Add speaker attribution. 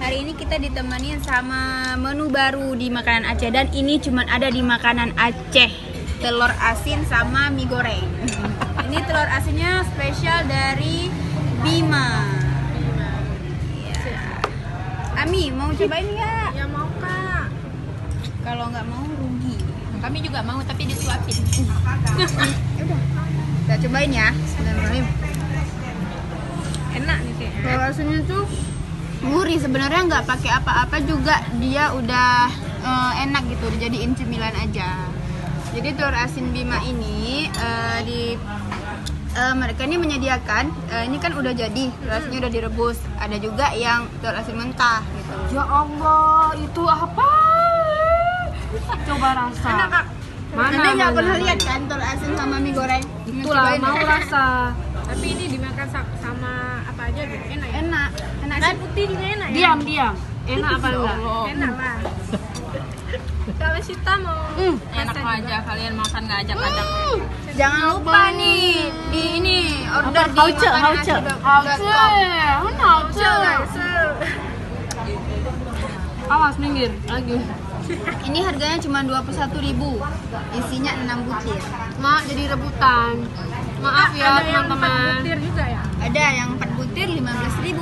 Speaker 1: Hari ini kita ditemenin sama menu baru di makanan Aceh dan ini cuma ada di makanan Aceh. Telur asin sama mie goreng. Ini telur asinnya spesial dari Bima. Ya. Ami, mau cobain nggak?
Speaker 2: Ya mau kak.
Speaker 1: Kalau nggak mau rugi.
Speaker 2: Kami juga mau tapi disuapin.
Speaker 1: Udah. Kita cobain ya. Bismillahirrahmanirrahim.
Speaker 2: Enak nih kayaknya.
Speaker 1: Telur asinnya tuh gurih, sebenarnya nggak pakai apa-apa juga dia udah enak gitu, dijadiin cemilan aja. Jadi telur asin Bima ini mereka ini menyediakan ini kan udah jadi, telur asinnya udah direbus. Ada juga yang telur asin mentah gitu.
Speaker 2: Ya Allah, itu apa? Coba rasa.
Speaker 1: Enak kak. Anda nggak pernah lihat kan telur asin sama mie goreng?
Speaker 2: Itulah
Speaker 1: Cobain.
Speaker 2: mau rasa. Tapi ini dimakan sama apa aja gitu? Enak ya?
Speaker 1: Enak
Speaker 2: Nasi
Speaker 1: sih.
Speaker 2: putih juga enak ya?
Speaker 3: Diam. Enak apa enggak?
Speaker 2: Enak lah. Kalau Sita mau
Speaker 3: Enak aja kalian makan nggak ajak-ajak.
Speaker 1: Jangan lupa nih di ini order di makanan.com.
Speaker 3: Awas minggir lagi.
Speaker 1: Ini harganya cuma 21.000. Isinya 6 butir.
Speaker 3: Mak jadi rebutan. Maaf ya
Speaker 2: ada yang 4
Speaker 3: teman-teman.
Speaker 2: butir juga ya?
Speaker 1: Ada yang 4 butir 15.000.